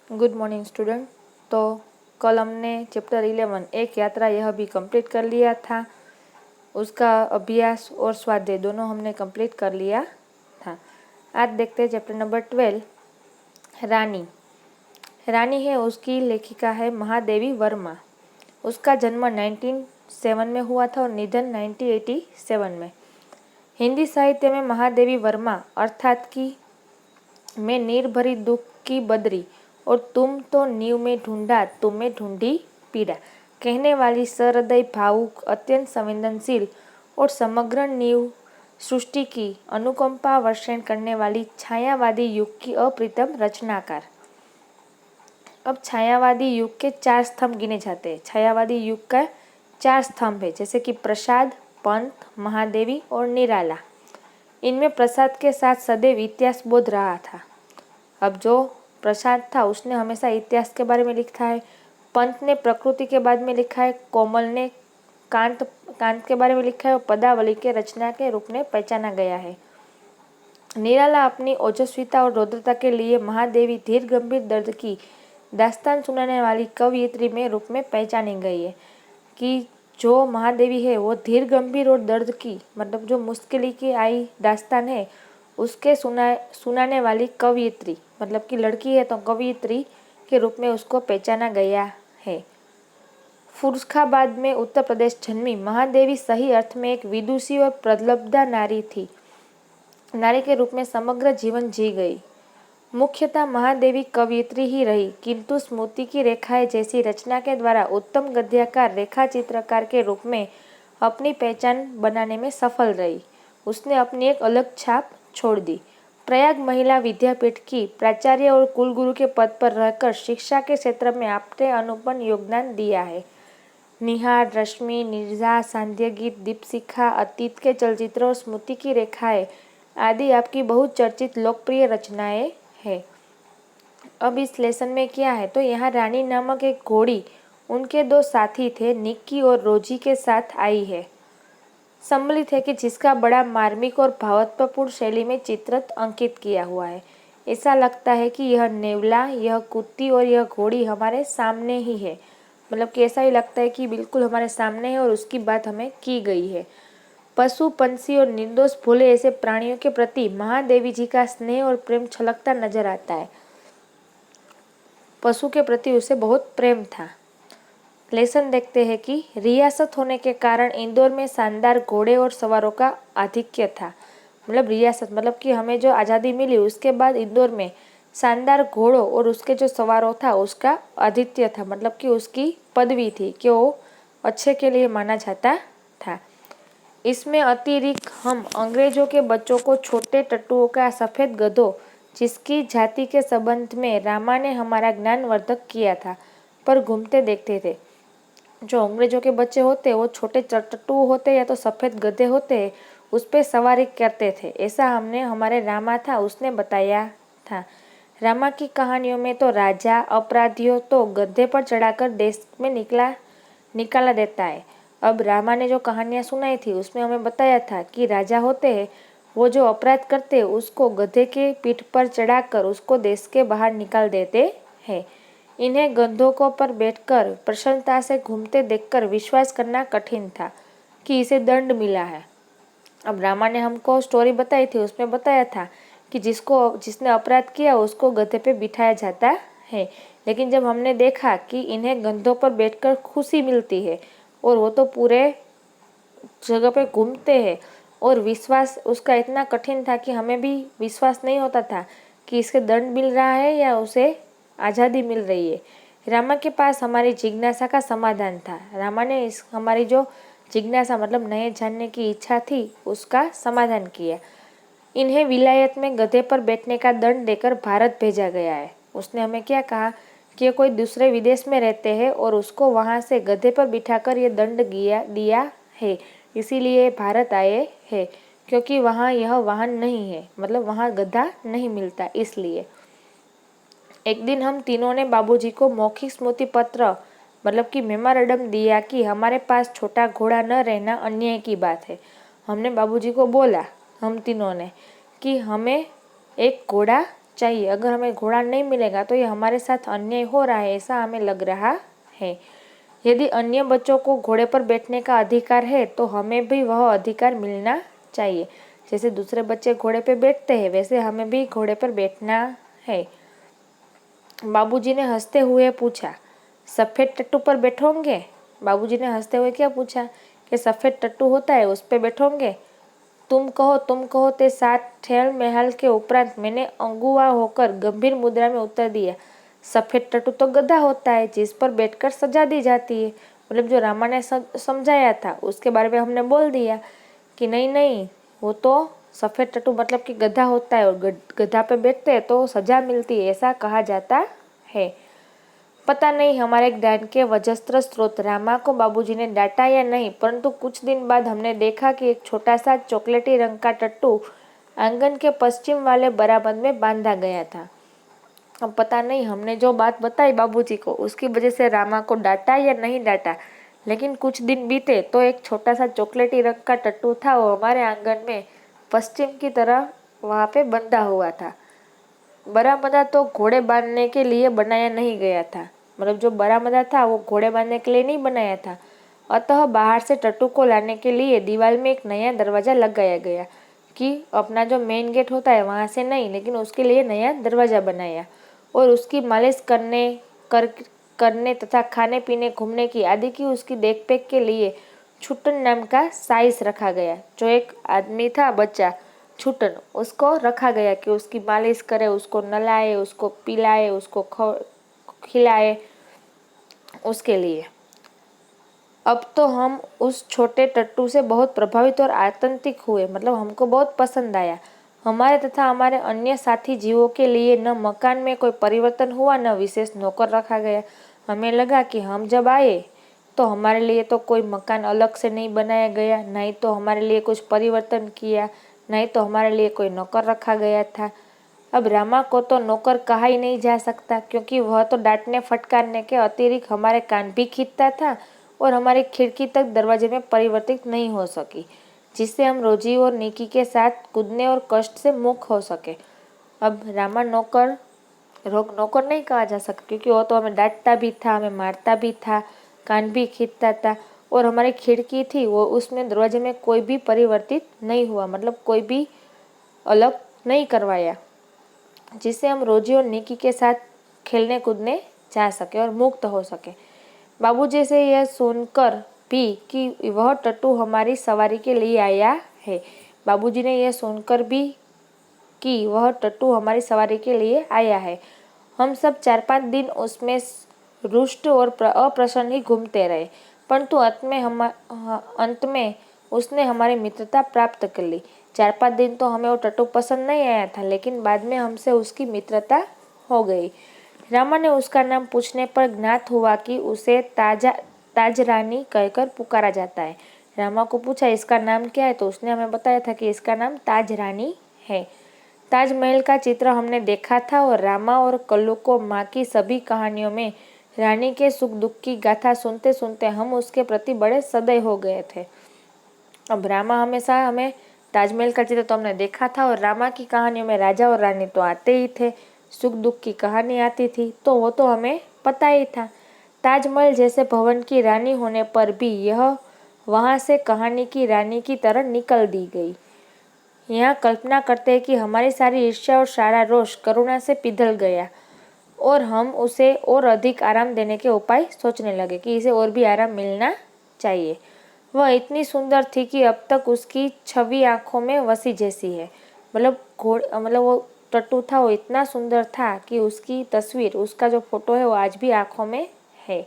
Good morning student. तो कल हमने चैप्टर 11 एक यात्रा यह भी कंप्लीट कर लिया था। उसका अभ्यास और स्वाध्याय दोनों हमने कंप्लीट कर लिया था। आज देखते हैं चैप्टर नंबर 12 रानी। रानी है, उसकी लेखिका है महादेवी वर्मा। उसका जन्म 1907 में हुआ था और निधन 1987 में। हिंदी साहित्य में महादेवी वर्मा अर्थात कि मैं नीर भरी दुख की बदरी और तुम तो नीव में ढूंढा तुम्हें ढूंढी पीड़ा कहने वाली सहृदय, भावुक, अत्यंत संवेदनशील और समग्र नीव सृष्टि की अनुकंपा वर्षण करने वाली छायावादी युग की अप्रितम रचनाकार। अब छायावादी युग के 4 स्तंभ गिने जाते हैं। छायावादी युग का 4 स्तंभ है, जैसे कि प्रसाद, पंत, महादेवी और निराला। इनमें प्रसाद के साथ सदैव इतिहास बोध रहा था। अब जो प्रसाद था उसने हमेशा इतिहास के बारे में लिखा है। पंत ने प्रकृति के बारे में लिखा है। कोमल ने कांत के बारे में लिखा है और पदावली के रचना के रूप में पहचाना गया है। निराला अपनी ओजस्विता और रौद्रता के लिए महादेवी धीर गंभीर दर्द की दास्तान सुनाने वाली कवयित्री में रूप में पहचानी गई है। कि जो महादेवी है वो धीर गंभीर और दर्द की मतलब जो मुश्किल की आई दास्तान है उसके सुनाने वाली कवयित्री मतलब कि लड़की है तो कवयित्री के रूप में उसको पहचाना गया है। फुर्खाबाद में उत्तर प्रदेश जन्मी महादेवी सही अर्थ में एक विदुषी और प्रलब्धा नारी थी। नारी के रूप में समग्र जीवन जी गई। मुख्यतः महादेवी कवयित्री ही रही, किंतु स्मृति की रेखाएं जैसी रचना के द्वारा उत्तम गद्यकार, रेखा चित्रकार के रूप में अपनी पहचान बनाने में सफल रही। उसने अपनी एक अलग छाप छोड़ दी। प्रयाग महिला विद्यापीठ की प्राचार्य और कुलगुरु के पद पर रहकर शिक्षा के क्षेत्र में आपने अनुपम योगदान दिया है। निहार, रश्मि, नीरजा, सांध्य गीत, दीपशिखा, अतीत के चलचित्र और स्मृति की रेखाएं आदि आपकी बहुत चर्चित लोकप्रिय रचनाएं हैं। अब इस लेसन में क्या है तो यहाँ रानी नामक एक घोड़ी उनके 2 साथी थे, निक्की और रोजी के साथ आई है। सम्मिलित है कि जिसका बड़ा मार्मिक और भावत्वपूर्ण शैली में चित्रित अंकित किया हुआ है। ऐसा लगता है कि यह नेवला, यह कुत्ती और यह घोड़ी हमारे सामने ही है। मतलब कि ऐसा ही लगता है कि बिल्कुल हमारे सामने है और उसकी बात हमें की गई है। पशु, पंछी और निर्दोष भोले ऐसे प्राणियों के प्रति महादेवी जी का स्नेह और प्रेम छलकता नजर आता है। पशु के प्रति उसे बहुत प्रेम था। लेसन देखते हैं कि रियासत होने के कारण इंदौर में शानदार घोड़े और सवारों का आधिक्य था। मतलब रियासत मतलब कि हमें जो आज़ादी मिली उसके बाद इंदौर में शानदार घोड़ों और उसके जो सवारों था उसका आधिक्य था। मतलब कि उसकी पदवी थी कि वो अच्छे के लिए माना जाता था। इसमें अतिरिक्त हम अंग्रेजों के बच्चों को छोटे टट्टुओं का सफ़ेद गधों जिसकी जाति के संबंध में रामा ने हमारा ज्ञानवर्धक किया था पर घूमते देखते थे। जो अंग्रेजों के बच्चे होते वो छोटे टट्टू होते या तो सफ़ेद गधे होते, उस पर सवारी करते थे। ऐसा हमने हमारे रामा था उसने बताया था। रामा की कहानियों में तो राजा अपराधियों तो गधे पर चढ़ाकर देश में निकाला देता है। अब रामा ने जो कहानियाँ सुनाई थी उसमें हमें बताया था कि राजा होते हैं वो जो अपराध करते उसको गधे के पीठ पर चढ़ाकर उसको देश के बाहर निकाल देते हैं। इन्हें गधों को पर बैठकर प्रसन्नता से घूमते देखकर विश्वास करना कठिन था कि इसे दंड मिला है। अब रामा ने हमको स्टोरी बताई थी उसमें बताया था कि जिसने अपराध किया उसको गधे पे बिठाया जाता है। लेकिन जब हमने देखा कि इन्हें गधों पर बैठकर खुशी मिलती है और वो तो पूरे जगह पे घूमते हैं और विश्वास उसका इतना कठिन था कि हमें भी विश्वास नहीं होता था कि इसके दंड मिल रहा है या उसे आज़ादी मिल रही है। रामा के पास हमारी जिज्ञासा का समाधान था। रामा ने हमारी जो जिज्ञासा मतलब नए जानने की इच्छा थी उसका समाधान किया। इन्हें विलायत में गधे पर बैठने का दंड देकर भारत भेजा गया है। उसने हमें क्या कहा कि कोई दूसरे विदेश में रहते हैं और उसको वहाँ से गधे पर बिठाकर ये दंड दिया है, इसीलिए भारत आए हैं क्योंकि वहाँ यह वाहन नहीं है, मतलब वहाँ गधा नहीं मिलता इसलिए। एक दिन हम तीनों ने बाबूजी को मौखिक स्मृति पत्र मतलब कि मेमोरेंडम दिया कि हमारे पास छोटा घोड़ा न रहना अन्याय की बात है। हमने बाबूजी को बोला हम तीनों ने कि हमें एक घोड़ा चाहिए। अगर हमें घोड़ा नहीं मिलेगा तो ये हमारे साथ अन्याय हो रहा है, ऐसा हमें लग रहा है। यदि अन्य बच्चों को घोड़े पर बैठने का अधिकार है तो हमें भी वह अधिकार मिलना चाहिए। जैसे दूसरे बच्चे घोड़े पे बैठते हैं वैसे हमें भी घोड़े पर बैठना है। बाबूजी ने हंसते हुए पूछा, सफ़ेद टट्टू पर बैठोगे? बाबूजी ने हंसते हुए क्या पूछा कि सफ़ेद टट्टू होता है उस पर बैठोगे? तुम कहो ते सात ठेल महल के उपरांत मैंने अंगुआ होकर गंभीर मुद्रा में उत्तर दिया, सफ़ेद टट्टू तो गधा होता है जिस पर बैठकर सजा दी जाती है। मतलब जो रामा ने समझाया था उसके बारे में हमने बोल दिया कि नहीं नहीं, वो तो सफ़ेद टट्टू मतलब कि गधा होता है और गधा पे बैठते हैं तो सजा मिलती है, ऐसा कहा जाता है। पता नहीं हमारे ज्ञान के वजस्त्र स्रोत रामा को बाबूजी ने डांटा या नहीं, परंतु कुछ दिन बाद हमने देखा कि एक छोटा सा चॉकलेटी रंग का टट्टू आंगन के पश्चिम वाले बरामद में बांधा गया था। अब पता नहीं हमने जो बात बताई बाबूजी को उसकी वजह से रामा को डांटा या नहीं डांटा, लेकिन कुछ दिन बीते तो एक छोटा सा चॉकलेटी रंग का टट्टू था, वो हमारे आंगन में पश्चिम की तरह वहाँ पे बंधा हुआ था। बरामदा तो घोड़े बांधने के लिए बनाया नहीं गया था, मतलब जो बरामदा था वो घोड़े बांधने के लिए नहीं बनाया था। अतः बाहर से टट्टू को लाने के लिए दीवार में एक नया दरवाज़ा लगाया गया कि अपना जो मेन गेट होता है वहाँ से नहीं, लेकिन उसके लिए नया दरवाज़ा बनाया और उसकी मालिश करने तथा खाने पीने घूमने की आदि की उसकी देखरेख के लिए छुट्टन नाम का साइस रखा गया। जो एक आदमी था बच्चा छुट्टन, उसको रखा गया कि उसकी मालिश करे, उसको नहलाए, उसको पिलाए, उसको खिलाए, उसके लिए। अब तो हम उस छोटे टट्टू से बहुत प्रभावित और आतंकित हुए, मतलब हमको बहुत पसंद आया। हमारे तथा हमारे अन्य साथी जीवों के लिए न मकान में कोई परिवर्तन हुआ न विशेष नौकर रखा गया। हमें लगा कि हम जब आए तो हमारे लिए तो कोई मकान अलग से नहीं बनाया गया, नहीं तो हमारे लिए कुछ परिवर्तन किया, नहीं तो हमारे लिए कोई नौकर रखा गया था। अब रामा को तो नौकर कहा ही नहीं जा सकता क्योंकि वह तो डांटने फटकारने के अतिरिक्त हमारे कान भी खींचता था और हमारी खिड़की तक दरवाजे में परिवर्तित नहीं हो सकी, जिससे हम रोजी और निकी के साथ कूदने और कष्ट से मुक्त हो सके। अब रामा नौकर नहीं कहा जा सकता क्योंकि वो तो हमें डांटता भी था, हमें मारता भी था, कान भी खींचता था और हमारी खिड़की थी वो उसमें दरवाजे में कोई भी परिवर्तित नहीं हुआ, मतलब कोई भी अलग नहीं करवाया, जिससे हम रोजी और निकी के साथ खेलने कूदने जा सके और मुक्त हो सके। बाबूजी से यह सुनकर भी कि वह टट्टू हमारी सवारी के लिए आया है, बाबूजी ने यह सुनकर भी कि वह टट्टू हमारी सवारी के लिए आया है। हम सब 4-5 दिन उसमें रुष्ट और अप्रसन्न ही घूमते रहे, परंतु अंत में उसने हमारी मित्रता प्राप्त कर ली। 4-5 दिन तो हमें वो टट्टू पसंद नहीं आया था, लेकिन बाद में हमसे उसकी मित्रता हो गई। रामा ने उसका नाम पूछने पर ज्ञात हुआ कि उसे ताज रानी कहकर पुकारा जाता है। रामा को पूछा इसका नाम क्या है तो उसने हमें बताया था कि इसका नाम ताज रानी है। ताजमहल का चित्र हमने देखा था और रामा और कल्लू को माँ की सभी कहानियों में रानी के सुख दुख की गाथा सुनते सुनते हम उसके प्रति बड़े सदैव हो गए थे। अब रामा हमेशा हमें ताजमहल का चित्र तो हमने देखा था और रामा की कहानियों में राजा और रानी तो आते ही थे, सुख दुख की कहानी आती थी तो वो तो हमें पता ही था। ताजमहल जैसे भवन की रानी होने पर भी यह वहाँ से कहानी की रानी की तरह निकल दी गई। यहाँ कल्पना करते हैं कि हमारी सारी ईर्ष्या और सारा रोष करुणा से पिघल गया और हम उसे और अधिक आराम देने के उपाय सोचने लगे कि इसे और भी आराम मिलना चाहिए। वह इतनी सुंदर थी कि अब तक उसकी छवि आंखों में वसी जैसी है। मतलब वो टट्टू था, वो इतना सुंदर था कि उसकी तस्वीर, उसका जो फोटो है वो आज भी आंखों में है।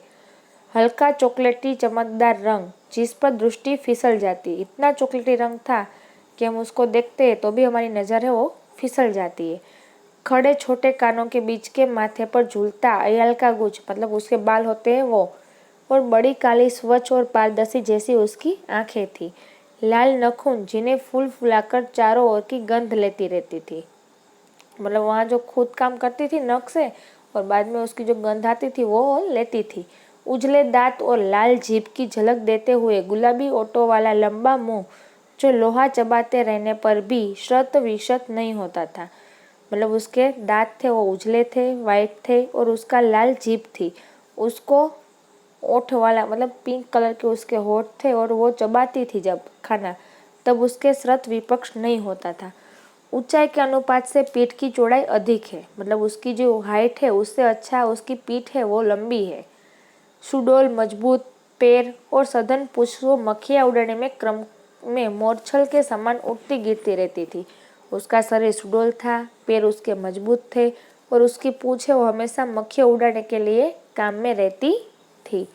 हल्का चॉकलेटी चमकदार रंग जिस पर दृष्टि फिसल जाती, इतना चॉकलेटी रंग था कि हम उसको देखते हैं तो भी हमारी नज़र है वो फिसल जाती है। खड़े छोटे कानों के बीच के माथे पर झूलता अयाल का गुज, मतलब उसके बाल होते हैं वो, और बड़ी काली स्वच्छ और पारदर्शी जैसी उसकी आंखें थी। लाल नखून जिन्हें फूल फुलाकर चारों ओर की गंध लेती रहती थी, मतलब वहाँ जो खुद काम करती थी नख से और बाद में उसकी जो गंध आती थी वो लेती थी। उजले दांत और लाल जीभ की झलक देते हुए गुलाबी ओटों वाला लंबा मुंह जो लोहा चबाते रहने पर भी श्रत विशत नहीं होता था। मतलब उसके दांत थे वो उजले थे, वाइट थे, और उसका लाल जीभ थी। उसको ओठ वाला मतलब पिंक कलर के उसके होठ थे, और वो चबाती थी जब खाना, तब उसके श्रत विपक्ष नहीं होता था। ऊंचाई के अनुपात से पीठ की चौड़ाई अधिक है, मतलब उसकी जो हाइट है उससे अच्छा उसकी पीठ है वो लंबी है। सुडौल मजबूत पैर और सघन पूंछ वो मक्खियाँ उड़ाने में क्रम में मोरछल के समान उड़ती गिरती रहती थी। उसका शरीर सुडौल था, पैर उसके मजबूत थे, और उसकी पूंछ है वो हमेशा मक्खियाँ उड़ाने के लिए काम में रहती थी।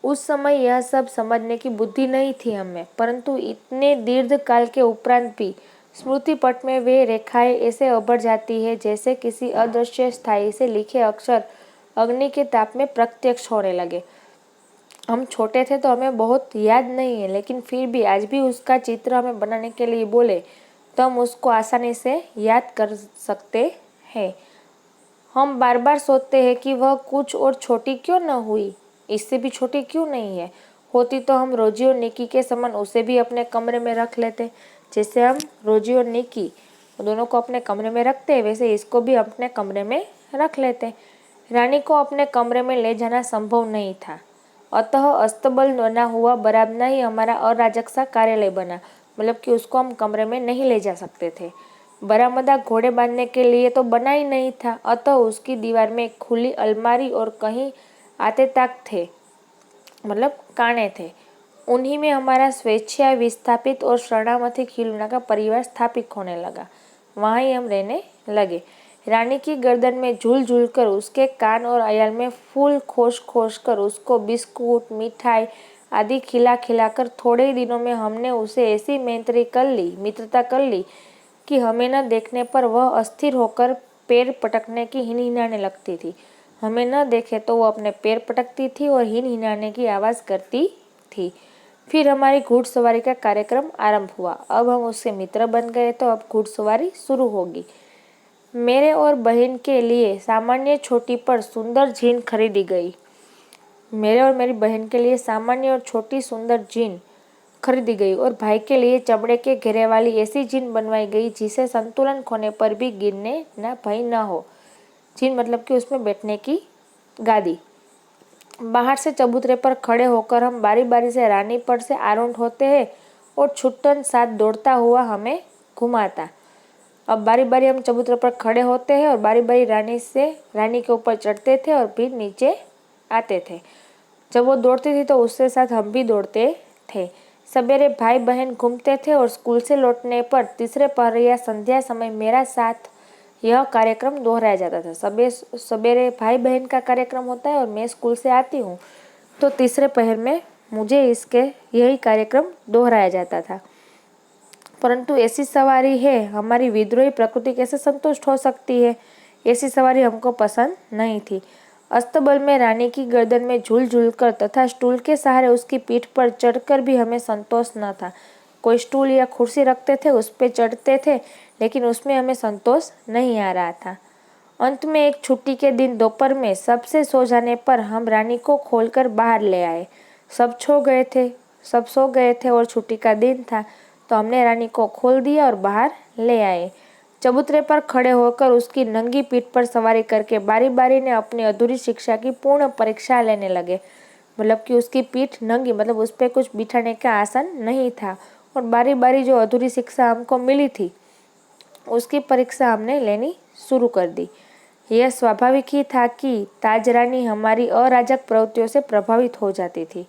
उस समय यह सब समझने की बुद्धि नहीं थी हमें, परंतु इतने दीर्घ काल के उपरांत भी स्मृति पट में वे रेखाएं ऐसे उभर जाती है जैसे किसी अदृश्य स्थायी से लिखे अक्षर अग्नि के ताप में प्रत्यक्ष होने लगे। हम छोटे थे तो हमें बहुत याद नहीं है, लेकिन फिर भी आज भी उसका चित्र हमें बनाने के लिए बोले तो हम उसको आसानी से याद कर सकते हैं। हम बार बार सोचते हैं कि वह कुछ और छोटी क्यों न हुई, इससे भी छोटी क्यों नहीं है। होती तो हम रोजी और निकी के समान उसे भी अपने कमरे में रख लेते। जैसे हम रोजी और निकी दोनों को अपने कमरे में रखते हैं, वैसे इसको भी अपने कमरे में रख लेते। रानी को अपने कमरे में ले जाना संभव नहीं था, अतः अस्तबल बना हुआ बराबर ही हमारा अराजक सा कार्यालय बना, मतलब कि उसको हम कमरे में नहीं ले जा सकते थे। बरामदा घोड़े बांधने के लिए तो बना ही नहीं था, अतः उसकी दीवार में एक खुली अलमारी और कहीं आते ताक थे, मतलब काने थे। उन्हीं में हमारा स्वेच्छा विस्थापित और शरणार्थी खिलौना का परिवार स्थापित होने लगा। वहाँ ही हम रहने लगे। रानी की गर्दन में झूल झूल कर, उसके कान और अयाल में फूल खोस खोस कर, उसको बिस्कुट मिठाई आदि खिला खिलाकर थोड़े ही दिनों में हमने उसे ऐसी मित्रता कर ली कि हमें न देखने पर वह अस्थिर होकर पैर पटकने की हिन हिनाने लगती थी। हमें न देखे तो वो अपने पैर पटकती थी और हिन हिनाने की आवाज़ करती थी। फिर हमारी घुड़सवारी का कार्यक्रम आरंभ हुआ। अब हम उसके मित्र बन गए तो अब घुड़सवारी शुरू होगी। मेरे और बहन के लिए सामान्य छोटी पर सुंदर जीन खरीदी गई। मेरे और मेरी बहन के लिए सामान्य और छोटी सुंदर जीन खरीदी गई, और भाई के लिए चमड़े के घेरे वाली ऐसी जीन बनवाई गई जिसे संतुलन खोने पर भी गिरने ना भय न हो। जीन मतलब कि उसमें बैठने की गादी। बाहर से चबूतरे पर खड़े होकर हम बारी बारी से रानी पर से आरूढ़ होते हैं और छुट्टन साथ दौड़ता हुआ हमें घुमाता। अब बारी बारी हम चबूतरे पर खड़े होते हैं और बारी बारी रानी के ऊपर चढ़ते थे और फिर नीचे आते थे। जब वो दौड़ती थी तो उसके साथ हम भी दौड़ते थे। सवेरे भाई बहन घूमते थे और स्कूल से लौटने पर तीसरे पहर या संध्या समय मेरा साथ यह कार्यक्रम दोहराया जाता था। सवेरे भाई बहन का कार्यक्रम होता है और मैं स्कूल से आती हूँ तो तीसरे पहर में मुझे यही कार्यक्रम दोहराया जाता था। परंतु ऐसी सवारी है, हमारी विद्रोही प्रकृति कैसे संतुष्ट हो सकती है। ऐसी सवारी हमको पसंद नहीं थी। अस्तबल में रानी की गर्दन में झूल झूल कर तथा स्टूल के सहारे उसकी पीठ पर चढ़कर भी हमें संतोष न था। कोई स्टूल या कुर्सी रखते थे, उस पर चढ़ते थे, लेकिन उसमें हमें संतोष नहीं आ रहा था। अंत में एक छुट्टी के दिन दोपहर में सबसे सो जाने पर हम रानी को खोलकर बाहर ले आए। सब सो गए थे और छुट्टी का दिन था, तो हमने रानी को खोल दिया और बाहर ले आए। चबूतरे पर खड़े होकर उसकी नंगी पीठ पर सवारी करके बारी बारी ने अपनी अधूरी शिक्षा की पूर्ण परीक्षा लेने लगे। मतलब कि उसकी पीठ नंगी, मतलब उस पर कुछ बिठाने का आसन नहीं था, और बारी बारी जो अधूरी शिक्षा हमको मिली थी उसकी परीक्षा हमने लेनी शुरू कर दी। यह स्वाभाविक ही था कि ताजरानी हमारी अराजक प्रवृत्तियों से प्रभावित हो जाती थी।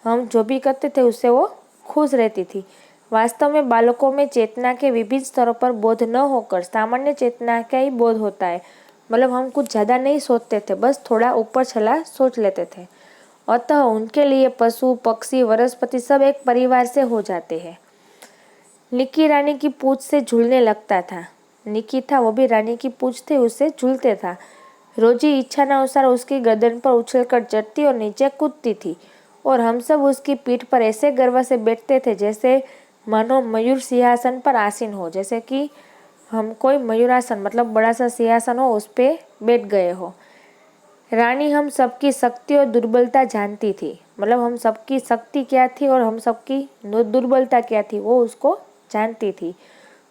हम जो भी करते थे उससे वो खुश रहती थी। वास्तव में बालकों में चेतना के विभिन्न स्तरों पर बोध न होकर सामान्य चेतना का ही बोध होता है। मतलब हम कुछ ज़्यादा नहीं सोचते थे, बस थोड़ा ऊपर छला सोच लेते थे। अतः उनके लिए पशु पक्षी वनस्पति सब एक परिवार से हो जाते हैं। निकी रानी की पूंछ से झूलने लगता था। निकी था वो भी रानी की पूंछ थी, उससे झूलते था। रोजी इच्छानुसार उसकी गर्दन पर उछलकर चढ़ती और नीचे कूदती थी, और हम सब उसकी पीठ पर ऐसे गर्व से बैठते थे जैसे मानो मयूर सिंहासन पर आसीन हो। जैसे कि हम कोई मयूरासन मतलब बड़ा सा सिंहासन हो उस पर बैठ गए हो। रानी हम सबकी शक्ति और दुर्बलता जानती थी, मतलब हम सबकी शक्ति क्या थी और हम सबकी दुर्बलता क्या थी वो उसको जानती थी।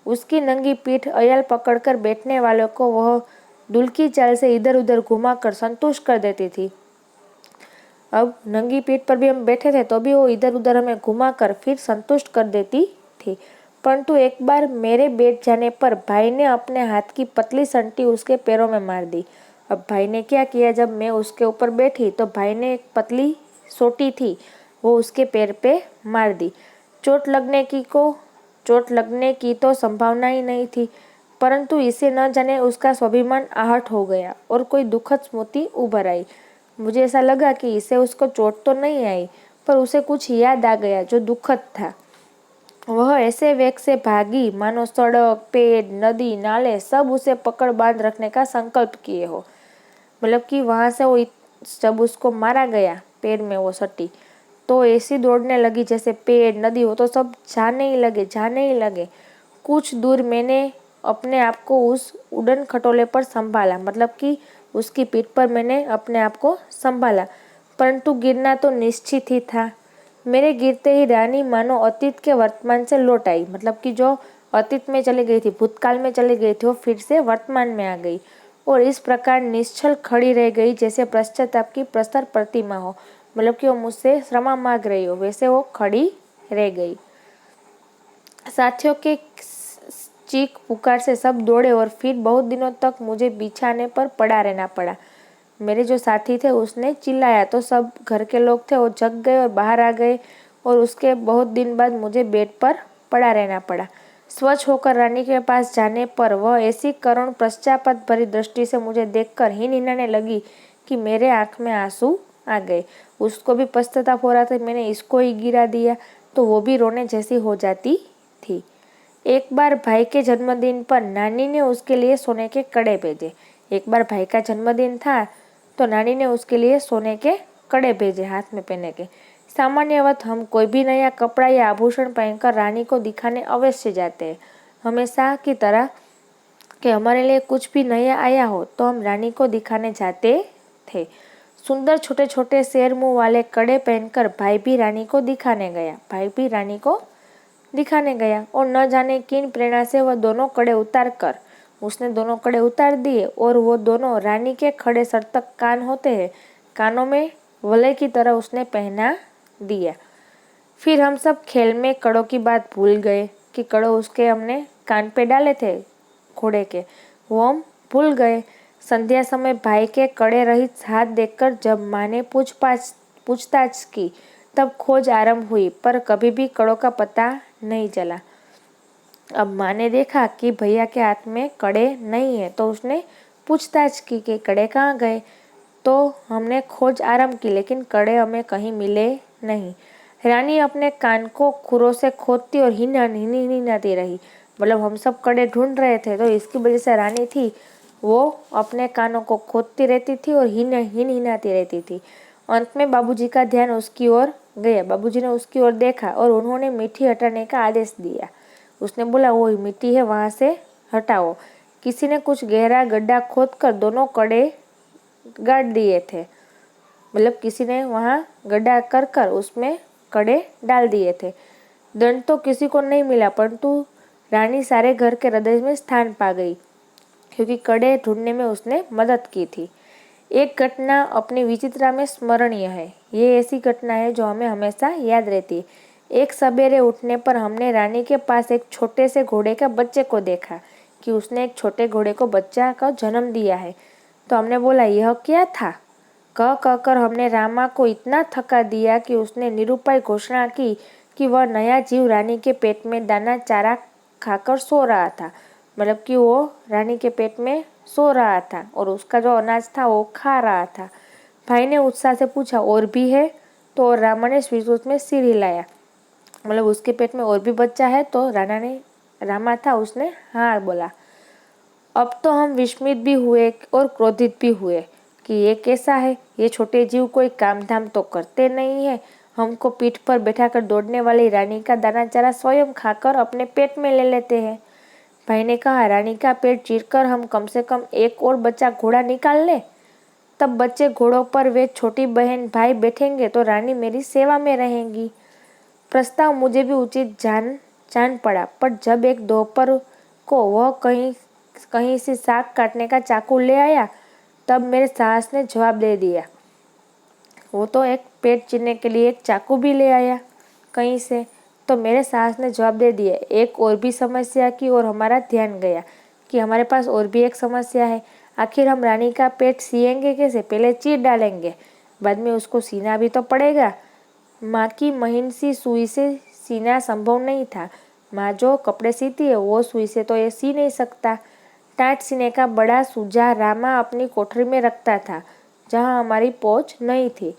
उसकी नंगी पीठ अयाल पकड़कर बैठने वालों को वह दुल्की चाल से इधर उधर घुमाकर संतुष्ट कर देती थी। अब नंगी पीठ पर भी हम बैठे थे तो भी वो इधर उधर हमें घुमाकर फिर संतुष्ट कर देती थी। परंतु एक बार मेरे बैठ जाने पर भाई ने अपने हाथ की पतली संटी उसके पैरों में मार दी। अब भाई ने क्या किया, जब मैं उसके ऊपर बैठी तो भाई ने एक पतली सोटी थी वो उसके पैर पे मार दी। चोट लगने की तो संभावना ही नहीं थी, परंतु इसे न जाने उसका स्वाभिमान आहट हो गया और कोई दुखद स्मृति उभर आई। मुझे ऐसा लगा कि इसे उसको चोट तो नहीं आई, पर उसे कुछ याद आ गया जो दुखद था। वह ऐसे वेग से भागी मानो सड़क, पेड़, नदी, नाले सब उसे पकड़ बांध रखने का संकल्प किए हो। मतलब कि वहां से वो जब उसको मारा गया पेड़ में वो सटी, तो ऐसी दौड़ने लगी जैसे पेड़, नदी हो तो सब जाने ही लगे। कुछ दूर मैंने अपने आप को उस उड़न खटोले पर संभाला, मतलब कि उसकी पीठ पर मैंने अपने आप को संभाला, परंतु गिरना तो निश्चित ही था। मेरे गिरते ही रानी मानो अतीत के वर्तमान से लौट आई, मतलब कि जो अतीत में चली गई थी, भूतकाल में चली गई थी, वो फिर से वर्तमान में आ गई और इस प्रकार निश्चल खड़ी रह गई जैसे पश्चाताप की प्रस्तर प्रतिमा हो। मतलब कि वो मुझसे क्षमा मांग रही हो, वैसे वो खड़ी रह गई। साथियों के चीख पुकार से सब दौड़े और फिर बहुत दिनों तक मुझे बिछाने पर पड़ा रहना पड़ा। मेरे जो साथी थे उसने चिल्लाया तो सब घर के लोग थे वो जग गए और बाहर आ गए और उसके बहुत दिन बाद मुझे बेड पर पड़ा रहना पड़ा। स्वच्छ होकर रानी के पास जाने पर वह ऐसी करुण पश्चाताप भरी दृष्टि से मुझे देखकर ही हिनने लगी कि मेरे आंख में आंसू आ गए। उसको भी पश्चाताप हो रहा था, मैंने इसको ही गिरा दिया, तो वो भी रोने जैसी हो जाती थी। एक बार भाई के जन्मदिन पर नानी ने उसके लिए सोने के कड़े भेजे। एक बार भाई का जन्मदिन था तो नानी ने उसके लिए सोने के कड़े भेजे हाथ में पहने के। सामान्यवत हम कोई भी नया कपड़ा या आभूषण पहनकर रानी को दिखाने अवश्य जाते हैं, हमेशा की तरह कि हमारे लिए कुछ भी नया आया हो तो हम रानी को दिखाने जाते थे। सुंदर छोटे छोटे शेर मुंह वाले कड़े पहनकर भाई भी रानी को दिखाने गया और न जाने किन प्रेरणा से वह दोनों कड़े उसने दोनों कड़े उतार दिए और वो दोनों रानी के खड़े सर तक कान होते हैं, कानों में वलय की तरह उसने पहना दिया। फिर हम सब खेल में कड़ों की बात भूल गए कि कड़ों उसके हमने कान पे डाले थे घोड़े के, वो हम भूल गए। संध्या समय भाई के कड़े रहित हाथ देखकर जब माँ ने पूछताछ की तब खोज आरंभ हुई, पर कभी भी कड़ों का पता नहीं चला। अब माँ ने देखा कि भैया के हाथ में कड़े नहीं है तो उसने पूछताछ की कि कड़े कहाँ गए। तो हमने खोज आरंभ की, लेकिन कड़े हमें कहीं मिले नहीं। रानी अपने कान को खुरों से खोदती और हिनहिनाती रही। मतलब हम सब कड़े ढूंढ रहे थे, तो इसकी वजह से रानी थी वो अपने कानों को खोदती रहती थी और हिनहिनाती रहती थी। अंत में बाबूजी का ध्यान उसकी ओर गया। बाबूजी ने उसकी ओर देखा और उन्होंने मिट्टी हटाने का आदेश दिया। उसने बोला, वो मिट्टी है वहां से हटाओ। किसी ने कुछ गहरा गड्ढा खोदकर दोनों कड़े गाड़ दिए थे। मतलब किसी ने वहां गड्ढा कर उसमें कड़े डाल दिए थे। दंड तो किसी को नहीं मिला, परंतु रानी सारे घर के हृदय में स्थान पा गई क्योंकि कड़े ढूंढने में उसने मदद की थी। एक घटना अपनी विचित्रा में स्मरणीय है। ये ऐसी घटना है जो हमें हमेशा याद रहती है। एक सवेरे उठने पर हमने रानी के पास एक छोटे से घोड़े का बच्चे को देखा कि उसने एक छोटे घोड़े को बच्चा का जन्म दिया है। तो हमने बोला, यह क्या था? कह कहकर हमने रामा को इतना थका दिया कि उसने निरुपाय घोषणा की कि वह नया जीव रानी के पेट में दाना चारा खाकर सो रहा था। मतलब कि वो रानी के पेट में सो रहा था और उसका जो अनाज था वो खा रहा था। भाई ने उत्साह से पूछा, और भी है? तो रामा ने स्वीकृत में सिर हिलाया। मतलब उसके पेट में और भी बच्चा है? तो रामा था उसने हाँ बोला। अब तो हम विस्मित भी हुए और क्रोधित भी हुए कि ये कैसा है, ये छोटे जीव कोई काम धाम तो करते नहीं है। हमको पीठ पर बैठाकर दौड़ने वाली रानी का दाना चारा स्वयं खाकर अपने पेट में ले लेते हैं। भाई ने कहा, रानी का पेट चीरकर हम कम से कम एक और बच्चा घोड़ा निकाल ले, तब बच्चे घोड़ों पर वे छोटी बहन भाई बैठेंगे तो रानी मेरी सेवा में रहेंगी। प्रस्ताव मुझे भी उचित जान पड़ा, पर जब एक दोपहर को वह कहीं कहीं से साग काटने का चाकू ले आया। तब मेरे सास ने जवाब दे दिया, वो तो एक पेट चीरने के लिए एक चाकू भी ले आया कहीं से। तो मेरे सास ने जवाब दे दिया। एक और भी समस्या की ओर हमारा ध्यान गया कि हमारे पास और भी एक समस्या है। आखिर हम रानी का पेट सिएंगे कैसे? पहले चीर डालेंगे, बाद में उसको सीना भी तो पड़ेगा। माँ की महीन सी सुई से सीना संभव नहीं था। माँ जो कपड़े सीती है वो सुई से तो ये सी नहीं सकता। टाट सीने का बड़ा सूजा रामा अपनी कोठरी में रखता था, जहाँ हमारी पहुँच नहीं थी।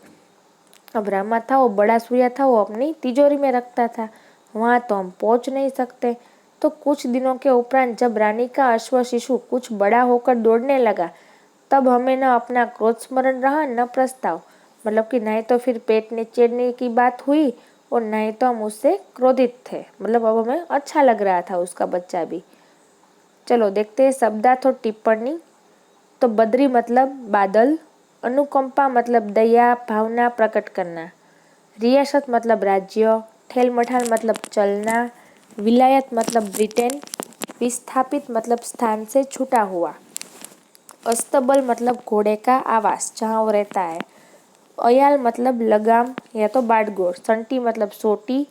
अब रामा था वो बड़ा सुइया था, वो अपनी तिजोरी में रखता था, वहाँ तो हम पहुँच नहीं सकते। तो कुछ दिनों के उपरांत जब रानी का अश्व शिशु कुछ बड़ा होकर दौड़ने लगा, तब हमें न अपना क्रोध स्मरण रहा न प्रस्ताव। मतलब कि नहीं तो फिर पेट चीरने की बात हुई और नहीं तो हम उससे क्रोधित थे। मतलब अब हमें अच्छा लग रहा था उसका बच्चा भी। चलो देखते हैं शब्दार्थ और टिप्पणी। तो बद्री मतलब बादल, अनुकंपा मतलब दया भावना प्रकट करना, रियासत मतलब राज्य, ठेल मठाल मतलब चलना, विलायत मतलब ब्रिटेन, विस्थापित मतलब स्थान से छूटा हुआ, अस्तबल मतलब घोड़े का आवास जहाँ वो रहता है, अयाल मतलब लगाम या तो बाड़गोर, संटी मतलब सोटी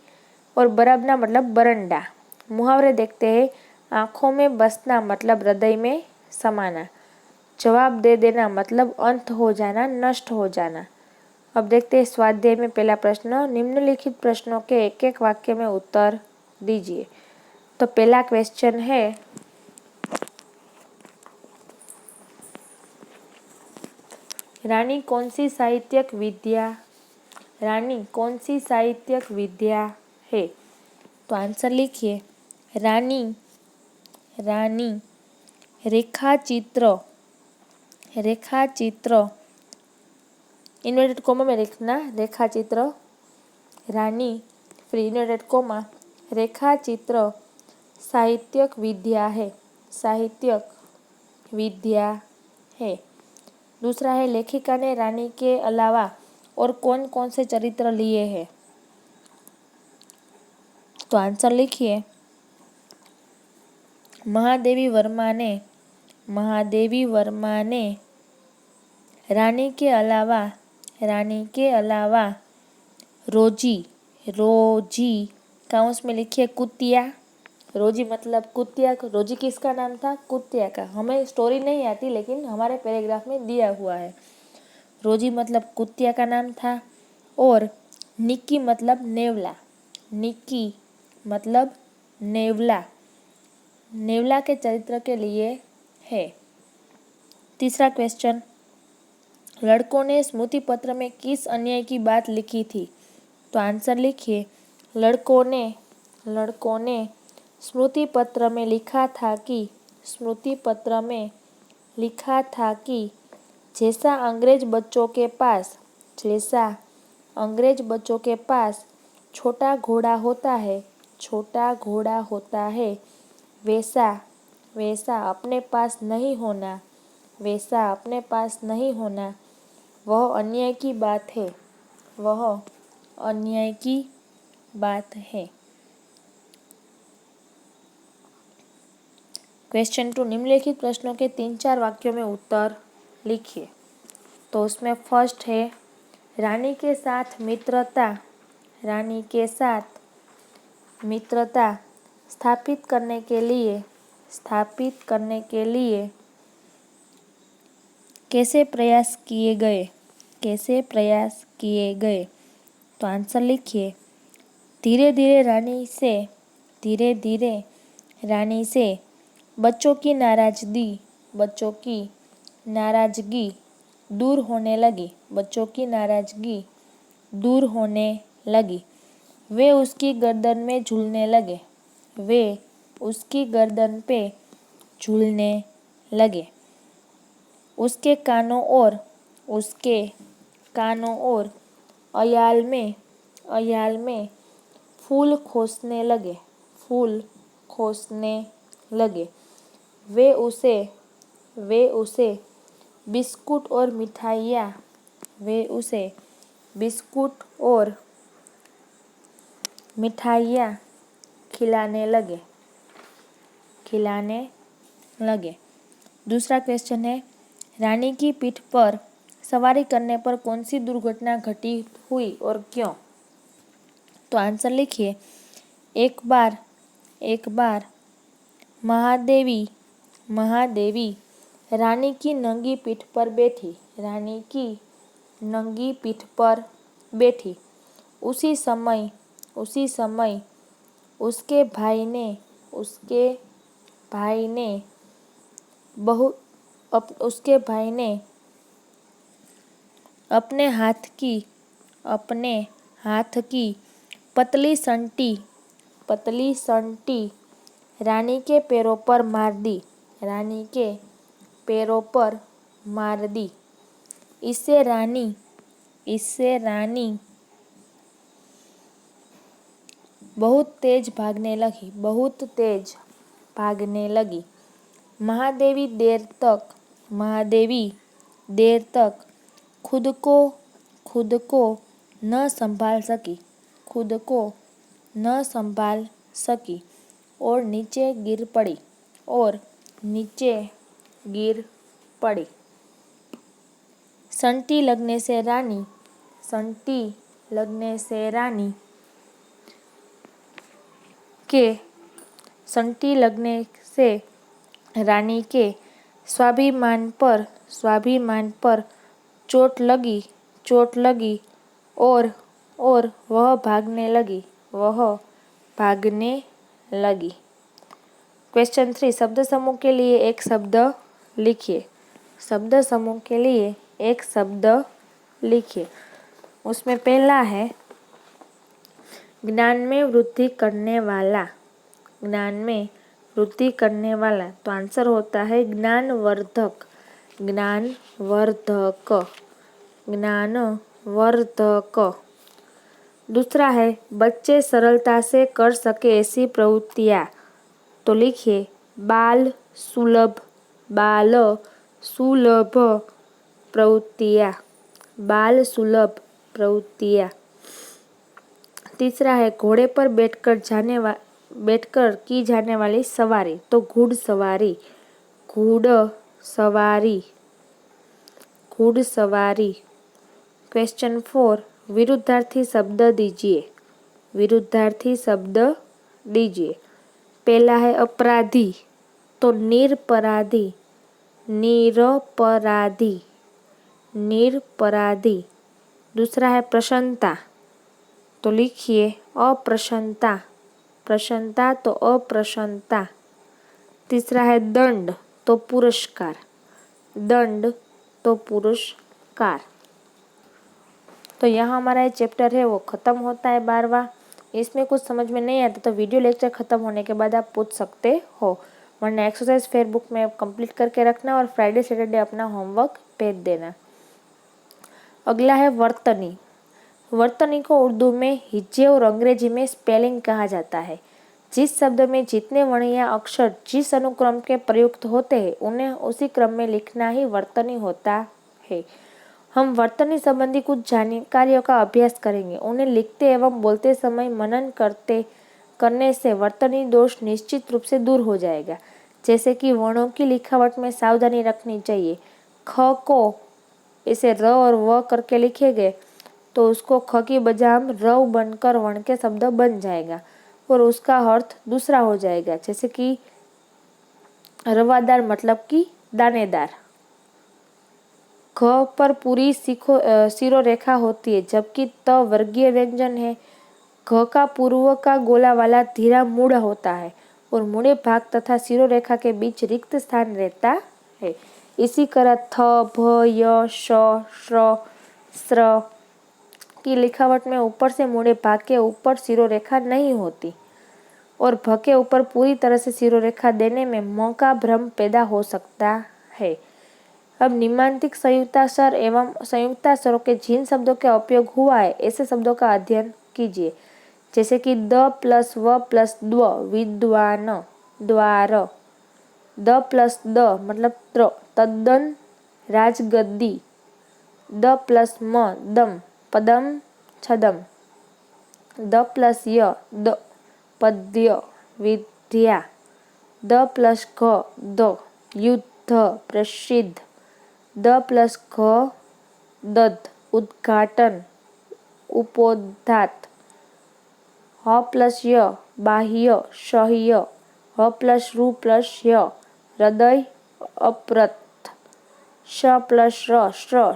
और बराबना मतलब बरंडा। मुहावरे देखते हैं। आँखों में बसना मतलब हृदय में समाना, जवाब दे देना मतलब अंत हो जाना, नष्ट हो जाना। अब देखते हैं स्वाध्याय में पहला प्रश्न। निम्नलिखित प्रश्नों के एक एक वाक्य में उत्तर दीजिए। तो पहला क्वेश्चन है, रानी कौन सी साहित्यिक विद्या है? तो आंसर लिखिए। रानी रानी रेखा चित्र इन्वर्टेड कोमा में लिखना, रेखा चित्र, रानी फिर इन्वर्टेड कोमा, रेखा चित्र साहित्यिक विद्या है। दूसरा है, लेखिका ने रानी के अलावा और कौन कौन से चरित्र लिए हैं? तो आंसर लिखिए। महादेवी वर्मा ने रानी के अलावा रोजी काउंस में लिखिए कुतिया। रोजी मतलब कुतिया। रोजी किसका नाम था? कुतिया का। हमें स्टोरी नहीं आती लेकिन हमारे पैराग्राफ में दिया हुआ है। रोजी मतलब कुतिया का नाम था। और निक्की मतलब नेवला के चरित्र के लिए है। तीसरा क्वेश्चन, लड़कों ने स्मृति पत्र में किस अन्याय की बात लिखी थी? तो आंसर लिखिए। लड़कों ने स्मृति पत्र में लिखा था कि जैसा अंग्रेज बच्चों के पास छोटा घोड़ा होता है, वैसा अपने पास नहीं होना, वह अन्याय की बात है। क्वेश्चन 2, निम्नलिखित प्रश्नों के 3-4 वाक्यों में उत्तर लिखिए। तो उसमें फर्स्ट है, रानी के साथ मित्रता स्थापित करने के लिए कैसे प्रयास किए गए? तो आंसर लिखिए। धीरे धीरे रानी से बच्चों की नाराजगी दूर होने लगी। वे उसकी गर्दन पे झूलने लगे। उसके कानों और अयाल में फूल खोसने लगे। वे उसे बिस्कुट और मिठाइयाँ खिलाने लगे। खिलाने लगे। दूसरा क्वेश्चन है, रानी की पीठ पर सवारी करने पर कौन सी दुर्घटना घटी हुई और क्यों? तो आंसर लिखिए। एक बार महादेवी रानी की नंगी पीठ पर बैठी। रानी की नंगी पीठ पर बैठी। उसी समय उसके भाई ने अपने हाथ की पतली संटी रानी के पैरों पर मार दी। इससे रानी बहुत तेज भागने लगी। महादेवी देर तक खुद को न संभाल सकी और नीचे गिर पड़ी। संटी लगने से रानी के स्वाभिमान पर चोट लगी और वह भागने लगी। क्वेश्चन 3, शब्द समूह के लिए एक शब्द लिखिए। उसमें पहला है ज्ञान में वृद्धि करने वाला। तो आंसर होता है ज्ञानवर्धक। दूसरा है बच्चे सरलता से कर सके ऐसी प्रवृत्तियाँ। तो लिखिए बाल सुलभ प्रवृत्तियाँ। तीसरा है घोड़े पर बैठकर की जाने वाली सवारी। तो घुड़सवारी। क्वेश्चन 4, विरुद्धार्थी शब्द दीजिए। पहला है अपराधी। तो निरपराधी। दूसरा है प्रसन्नता। तो लिखिए अप्रसन्नता। तो अप्रसन्नता। तीसरा है दंड। तो पुरस्कार। तो यहाँ हमारा ये चैप्टर है वो ख़त्म होता है 12वां। इसमें कुछ समझ में नहीं आता तो वीडियो लेक्चर ख़त्म होने के बाद आप पूछ सकते हो, वरना एक्सरसाइज फेयरबुक में कंप्लीट करके रखना और फ्राइडे सैटरडे अपना होमवर्क भेज देना। अगला है वर्तनी को उर्दू में हिज्जे और अंग्रेजी में स्पेलिंग कहा जाता है। जिस शब्द में जितने वर्ण या अक्षर जिस अनुक्रम के प्रयुक्त होते हैं उन्हें उसी क्रम में लिखना ही वर्तनी होता है। हम वर्तनी संबंधी कुछ जानकारियों का अभ्यास करेंगे। उन्हें लिखते एवं बोलते समय मनन करने से वर्तनी दोष निश्चित रूप से दूर हो जाएगा। जैसे कि वर्णों की लिखावट में सावधानी रखनी चाहिए। ख को इसे र और व करके लिखेंगे तो उसको ख की बजाय रव बनकर वर्ण के शब्द बन जाएगा और उसका अर्थ दूसरा हो जाएगा। जैसे कि रवादार मतलब कि दानेदार। घ पर पूरी सिरो रेखा होती है, जबकि त वर्गीय व्यंजन है। घ का पूर्व का गोला वाला धीरा मूढ़ होता है और मूढ़े भाग तथा सिरो रेखा के बीच रिक्त स्थान रहता है। इसी तरह थ, भ, य, श, श्र, स्र की लिखावट में ऊपर से मूढ़े भाग के ऊपर सिरो रेखा नहीं होती और भ के ऊपर पूरी तरह से सिरो रेखा देने में म का भ्रम पैदा हो सकता है। अब निमांतिक संयुक्ताक्षर एवं संयुक्ताक्षरों के जिन शब्दों का उपयोग हुआ है ऐसे शब्दों का अध्ययन कीजिए। जैसे कि द प्लस व प्लस द्व विद्वान, द्वार। द प्लस द मतलब तद्दन, राजगद्दी। द प्लस म दम, पदम, छदम। द प्लस य द पद्य, विद्या। द प्लस घ द, युद्ध, प्रसिद्ध, द प्लस घ दध, उद्घाटन, उपोद्घात, ह प्लस य बाह्य, सह्य, ह प्लस रु प्लस य हृदय, अप्रत, श प्लस र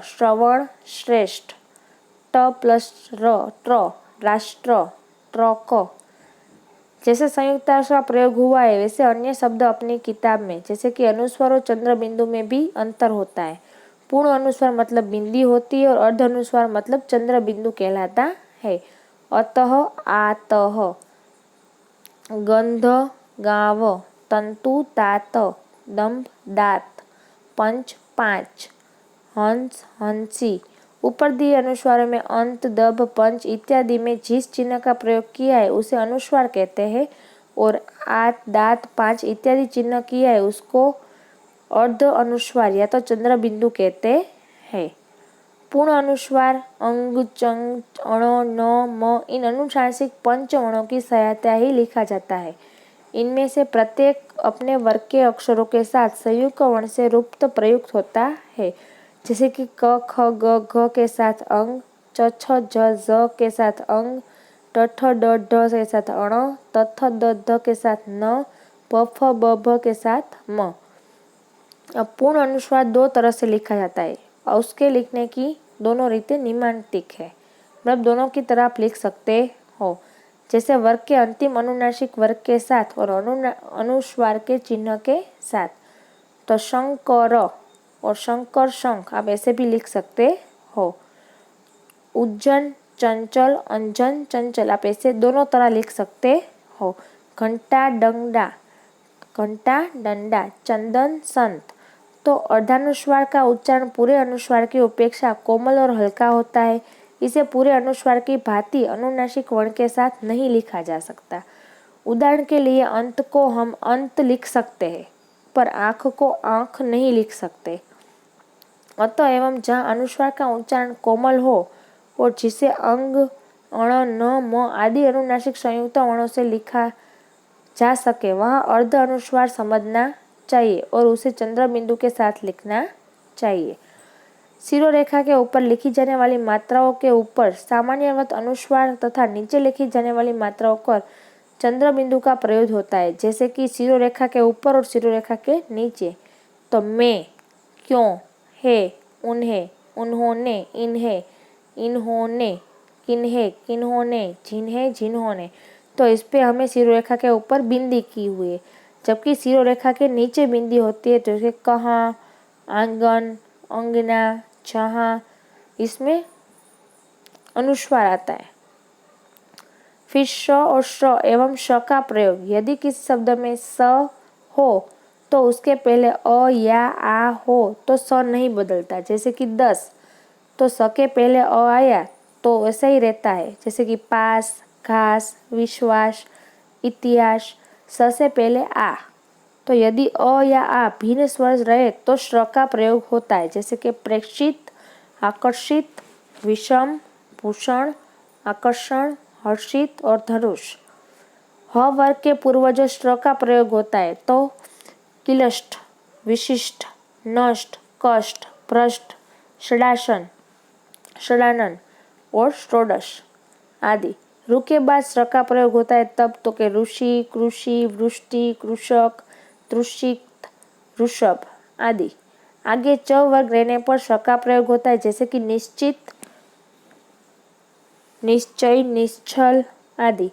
श्रवण, श्रेष्ठ, ट प्लस र त्र, राष्ट्र, ट्रक। जैसे संयुक्ताक्षर का प्रयोग हुआ है वैसे अन्य शब्द अपनी किताब में, जैसे कि अनुस्वार और चंद्र बिंदु में भी अंतर होता है। पूर्ण अनुस्वार मतलब बिंदी होती है और अर्ध अनुस्वार मतलब चंद्र बिंदु कहलाता है। अतः, आतः, गंध, गाव, तंतु, तात, दंभ, दात, पंच, पांच, हंस, हंसी। ऊपर दिए अनुस्वारों में अंत, दभ, पंच इत्यादि में जिस चिन्ह का प्रयोग किया है उसे अनुस्वार कहते हैं और आत, दात, पांच इत्यादि चिन्ह किया है उसको अर्ध अनुस्वार या तो चंद्र बिंदु कहते हैं। पूर्ण अनुस्वार अंग, चंग, अण, न, म इन अनुनासिक पंच वर्णों की सहायता ही लिखा जाता है। इनमें से प्रत्येक अपने वर्ग के अक्षरों के साथ संयुक्त वर्ण से रूप्त प्रयुक्त होता है, जैसे कि क, ख, ग, घ के साथ अंग, च, छ, झ, झ के साथ अंग, ट, ठ, ड, ढ के साथ अण, त, थ, द, ध के साथ न, प, फ, ब, भ के साथ म। अब पूर्ण अनुस्वार दो तरह से लिखा जाता है और उसके लिखने की दोनों रीतें निम्नांकित है, मतलब दोनों की तरह आप लिख सकते हो, जैसे वर्ग के अंतिम अनुनासिक वर्ग के साथ और अनुस्वार के चिन्ह के साथ। तो शंकर और शंकर शंख आप ऐसे भी लिख सकते हो। उज्जैन चंचल, अंजन चंचल आप ऐसे दोनों तरह लिख सकते हो। घंटा डंडा, घंटा डंडा, चंदन संत। तो अर्धानुस्वार का उच्चारण पूरे अनुस्वार की अपेक्षा कोमल और हल्का होता है। इसे पूरे अनुस्वार की भांति अनुनासिक वर्ण के साथ नहीं लिखा जा सकता। उदाहरण के लिए अंत को हम अंत लिख सकते हैं पर आँख को आँख नहीं लिख सकते। अतः एवं जहाँ अनुस्वार का उच्चारण कोमल हो और जिसे अंग, अण, न, म आदि अनुनासिक संयुक्त वर्णों से लिखा जा सके वहाँ अर्ध अनुस्वार समझना चाहिए और उसे चंद्र बिंदु के साथ लिखना चाहिए। शिरोरेखा के ऊपर लिखी जाने वाली मात्राओं के ऊपर सामान्यवत अनुस्वार तथा नीचे लिखी जाने वाली मात्राओं पर चंद्र बिंदु का प्रयोग होता है, जैसे कि शिरोरेखा के ऊपर और शिरोरेखा के नीचे। तो मैं, क्यों, है, उन्हें, उन्होंने, इन्हें, इन्होंने, किन्हें, किन्होंने, जिन्हें, जिन्होंने। तो इस पे हमें शिरोरेखा के ऊपर बिंदी की हुई है, जबकि शिरोरेखा के नीचे बिंदी होती है, जैसे कहाँ, आंगन, अंगना, जहाँ, इसमें अनुस्वार आता है। फिर श और श एवं श का प्रयोग, यदि किसी शब्द में स हो तो उसके पहले अ या आ हो तो स नहीं बदलता, जैसे कि 10 तो स के पहले अ आया तो वैसा ही रहता है, जैसे कि पास, घास, विश्वास, इतिहास, स से पहले आ। तो यदि अ या आ भिन्न स्वर रहे तो श्र का प्रयोग होता है, जैसे कि प्रेक्षित, आकर्षित, विषम, भूषण, आकर्षण, हर्षित और धनुष। ह वर्ग के पूर्वज श्र का प्रयोग होता है तो किलष्ट, विशिष्ट, नष्ट, कष्ट, भ्रष्ट, षडासन, षडानन और षोडश आदि। रु के बाद श्र का प्रयोग होता है तब तो के ऋषि, कृषि, वृष्टि, कृषक, तृषित, ऋषभ आदि। आगे च वर्ग रहने पर श का प्रयोग होता है, जैसे कि निश्चित, निश्चय, निश्चल आदि।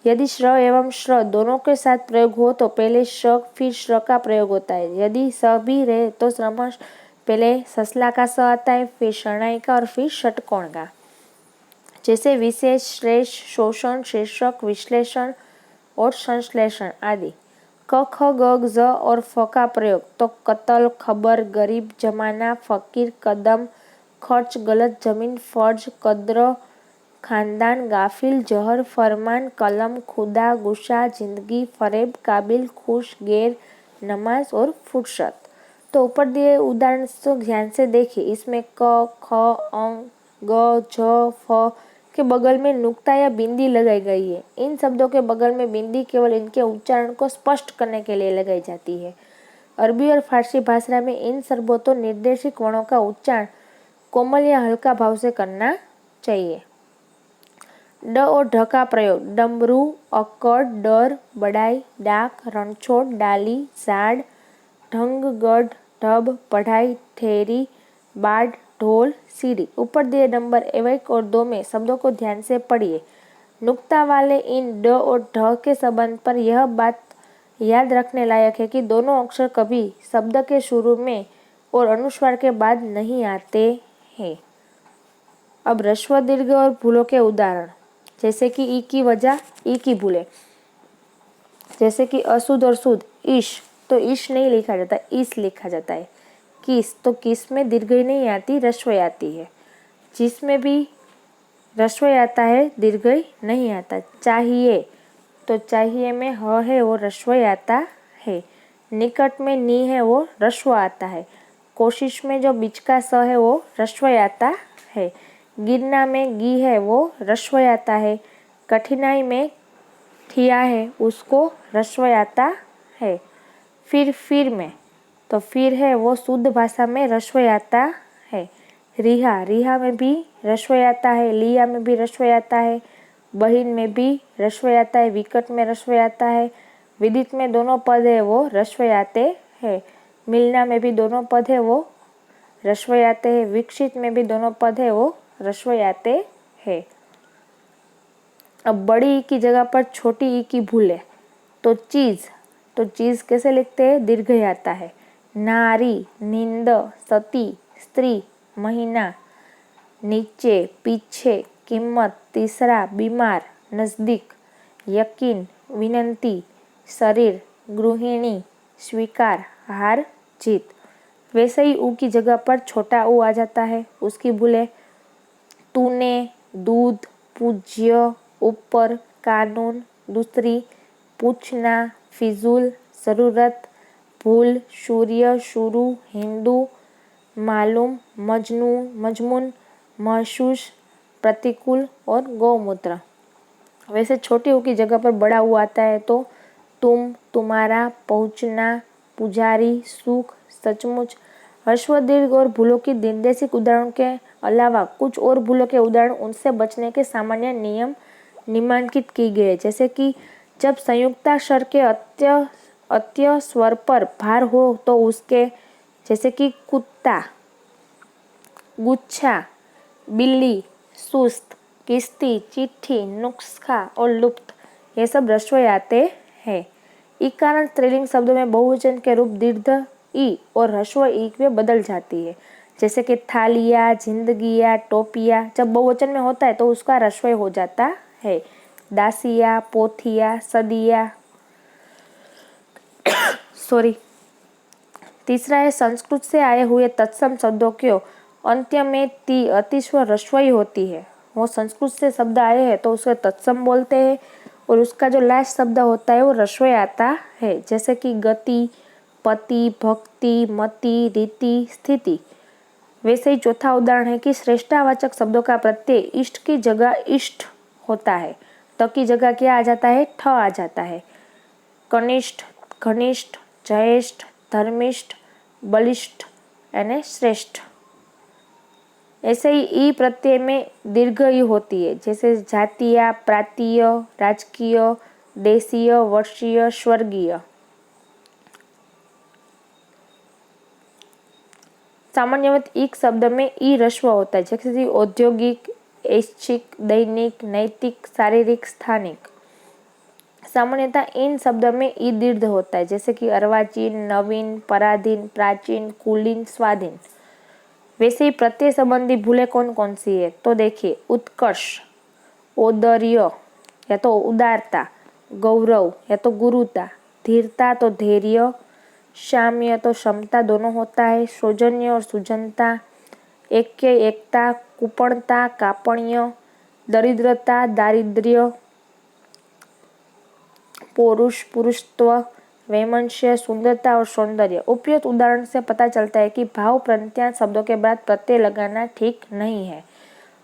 यदि श्र एवं श्र दोनों के साथ प्रयोग हो तो पहले श फिर श्र का प्रयोग होता है। यदि स भी रहे तो क्रमश पहले ससला का स आता है, फिर शरणाई का और फिर षटकोण का, जैसे विशेष, श्रेष्ठ, शोषण, शीर्षक, विश्लेषण और संश्लेषण आदि। क, ख, ग, ज और फ का प्रयोग तो कत्ल, खबर, गरीब, जमाना, फकीर, कदम, खर्च, गलत जमीन, फर्ज, कद्र, खानदान, गाफिल, जहर, फरमान, कलम, खुदा, गुस्सा, जिंदगी, फरेब, काबिल, खुश, गैर, नमाज और फुर्सत। तो ऊपर दिए उदाहरण तो ध्यान से देखिए, इसमें क, ख, अंग, ग, झ, फ के बगल में नुक्ता या बिंदी लगाई गई है। इन शब्दों के बगल में बिंदी केवल इनके उच्चारण को स्पष्ट करने के लिए लगाई जाती है। अरबी और फारसी भाषा में इन सर्वोत्तम निर्देशिक वर्णों का उच्चारण कोमल या हल्का भाव से करना चाहिए। ड और ढ का प्रयोग डमरू, अक्कड़, डर, बड़ाई, डाक, रणछोड़, डाली, झाड़, ढंग, गढ़, ढब, पढ़ाई, ठेरी, बाढ़, ढोल, सीढ़ी। ऊपर दिए नंबर 1 और 2 में शब्दों को ध्यान से पढ़िए। नुक्ता वाले इन ड और ढ के संबंध पर यह बात याद रखने लायक है कि दोनों अक्षर कभी शब्द के शुरू में और अनुस्वार के बाद नहीं आते हैं। अब ह्रस्व दीर्घ और भूलों के उदाहरण, जैसे कि ई की वजह, ई की भूलें, जैसे कि अशुद्ध और शुद्ध, ईश तो ईश नहीं लिखा जाता, ईस लिखा जाता है। किस तो किस में दीर्घ नहीं आती, ह्रस्व आती है। जिसमें भी ह्रस्व आता है, दीर्घ नहीं आता। चाहिए तो चाहिए में ह है वो ह्रस्व आता है। निकट में नी है वो ह्रस्व आता है। कोशिश में जो बीच का स है वो ह्रस्व आता है। गिरना में गी है वो ह्रस्व आता है। कठिनाई में ठिया है उसको ह्रस्व आता है। फिर में तो फिर है वो शुद्ध भाषा में ह्रस्व आता है। रिहा में भी ह्रस्व आता है। लिया में भी ह्रस्व आता है। बहिन में भी ह्रस्व आता है। विकट में ह्रस्व आता है। विदित में दोनों पद है वो ह्रस्व आते हैं। मिलना में भी दोनों पद है वो ह्रस्व आते हैं। विकसित में भी दोनों पद है वो ह्रस्व आते हैं। अब बड़ी ई की जगह पर छोटी ई की भूले तो चीज कैसे लिखते हैं, दीर्घ आता है। नारी, नींद, सती, स्त्री, महीना, नीचे, पीछे, कीमत, तीसरा, बीमार, नजदीक, यकीन, विनंती, शरीर, गृहिणी, स्वीकार, हार, जीत। वैसे ही ऊ की जगह पर छोटा ऊ आ जाता है, उसकी भूले तूने, दूध, पूज्य, ऊपर, कानून, दूसरी, पूछना, फिजूल, जरूरत, भूल, सूर्य, शुरू, हिंदू, मालूम, मजनू, मजमून, महसूस, प्रतिकूल और गौमूत्र। वैसे छोटी ऊ की जगह पर बड़ा ऊ आता है तो तुम, तुम्हारा, पहुंचना, पुजारी, सुख, सचमुच। ह्रस्व दीर्घ और भूलों की निर्देशिक उदाहरणों के अलावा कुछ और भूलों के उदाहरण उनसे बचने के सामान्य नियम निम्नलिखित किए गए, जैसे कि जब संयुक्ताक्षर के अत्य स्वर पर भार हो तो उसके, जैसे कि कुत्ता, गुच्छा, बिल्ली, सुस्त, किश्ती, चिट्ठी, नुस्खा और लुप्त, ये सब ह्रस्व आते हैं। इकारण स्त्रीलिंग शब्दों में बहुवचन के रूप दीर्घ ई और ह्रस्व ई में बदल जाती है, जैसे कि थालिया, जिंदगिया, टोपिया। जब बहुवचन में होता है तो उसका ह्रस्व हो जाता है। दासिया, पोथिया, सदिया। तीसरा है संस्कृत से आए हुए तत्सम शब्दों के अंत्य में ती अतिस्व ह्रस्व ही होती है। वो संस्कृत से शब्द आए हैं तो उसे तत्सम बोलते हैं और उसका जो लास्ट शब्द होता है वो ह्रस्व आता है, जैसे कि गति, पति, भक्ति, मति, रीति, स्थिति। वैसे ही चौथा उदाहरण है कि श्रेष्ठावाचक शब्दों का प्रत्यय इष्ट की जगह इष्ट होता है। त की जगह क्या आ जाता है, ठ आ जाता है। कनिष्ठ, घनिष्ठ, जयेष्ठ, धर्मिष्ठ, बलिष्ठ यानी श्रेष्ठ। ऐसे ही ई प्रत्यय में दीर्घ ई होती है, जैसे जातीय, प्रातीय, राजकीय, देशीय, वर्षीय, स्वर्गीय। सामान्यतः एक शब्द में ई ह्रस्व होता है, जैसे कि औद्योगिक, ऐच्छिक, दैनिक, नैतिक, शारीरिक, स्थानिक। सामान्यतः इन शब्दों में ई दीर्घ होता है, जैसे कि अर्वाचीन, नवीन, पराधीन, प्राचीन, कुलीन, स्वाधीन। वैसे ही प्रत्यय संबंधी भूलें कौन कौन सी है तो देखिए, उत्कर्ष, औदर्य या तो उदारता, गौरव या तो गुरुता, धीरता तो धैर्य, साम्य तो क्षमता दोनों होता है, सौजन्य और सुजनता, ऐक्य एकता, कुपणता, कापण्य, दरिद्रता, दारिद्र्य, पौरुष पुरुषत्व, वैमनस्य, सुंदरता और सौंदर्य। उपयुक्त उदाहरण से पता चलता है कि भाव प्रत्यांत शब्दों के बाद प्रत्यय लगाना ठीक नहीं है।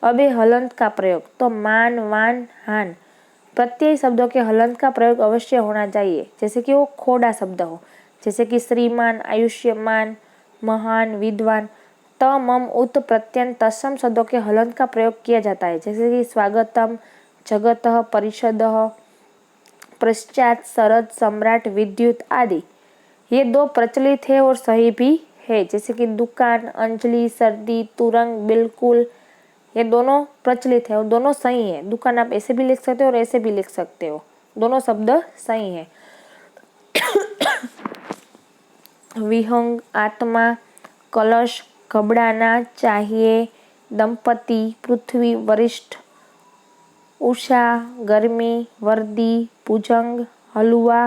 अब है हलंत का प्रयोग। तो मान, वान, हान प्रत्यय शब्दों के हलंत का प्रयोग अवश्य होना चाहिए, जैसे कि वो खोड़ा शब्द हो, जैसे कि श्रीमान, आयुष्यमान, महान, विद्वान। त, मम, उत, प्रत्यंत, तत्सम शब्दों के हलंत का प्रयोग किया जाता है, जैसे कि स्वागतम, जगतः, परिषदः, पश्चात, शरद, सम्राट, विद्युत आदि। ये दो प्रचलित है और सही भी है, जैसे कि दुकान, अंजलि, सर्दी, तुरंग, बिल्कुल। ये दोनों प्रचलित है और दोनों सही है। दुकान आप ऐसे भी लिख सकते हो और ऐसे भी लिख सकते हो, दोनों शब्द सही है। विहंग, आत्मा, कलश, घबराना चाहिए, दंपति, पृथ्वी, वरिष्ठ, उषा, गर्मी, वर्दी, भुजंग, हलवा,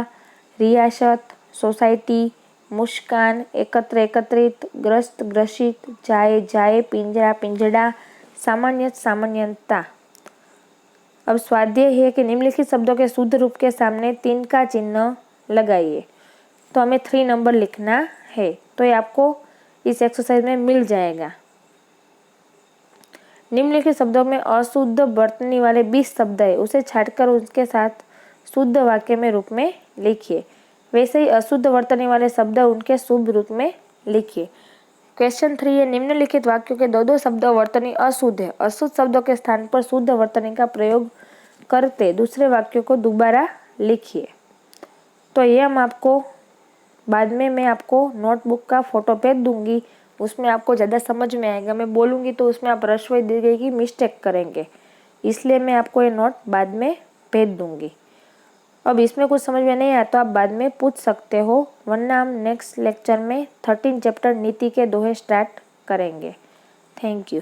रियासत, सोसाइटी, मुस्कान, एकत्र, एकत्रित, ग्रस्त, ग्रसित, जाए, जाए, पिंजरा, पिंजड़ा, सामान्य, सामान्यता। अब स्वाध्याय है कि निम्नलिखित शब्दों के शुद्ध रूप के सामने 3 का चिन्ह लगाइए। तो हमें 3 नंबर लिखना है, तो ये आपको इस एक्सरसाइज में मिल जाएगा। निम्नलिखित शब्दों में अशुद्ध वर्तनी वाले 20 शब्द है, उसे छांटकर उसके साथ शुद्ध वाक्य में रूप में लिखिए। वैसे ही अशुद्ध वर्तनी वाले शब्द उनके शुभ रूप में लिखिए। क्वेश्चन 3 है, निम्नलिखित वाक्यों के 2 शब्द वर्तनी अशुद्ध है। अशुद्ध शब्दों के स्थान पर शुद्ध वर्तनी का प्रयोग करते दूसरे वाक्यों को दोबारा लिखिए। तो ये हम आपको बाद में मैं आपको नोटबुक का फोटो भेज दूंगी, उसमें आपको ज़्यादा समझ में आएगा। मैं बोलूँगी तो उसमें आप ह्रस्व दीर्घ की मिस्टेक करेंगे, इसलिए मैं आपको ये नोट बाद में भेज दूंगी। अब इसमें कुछ समझ में नहीं आया तो आप बाद में पूछ सकते हो, वरना हम नेक्स्ट लेक्चर में 13 चैप्टर नीति के दोहे स्टार्ट करेंगे। Thank you.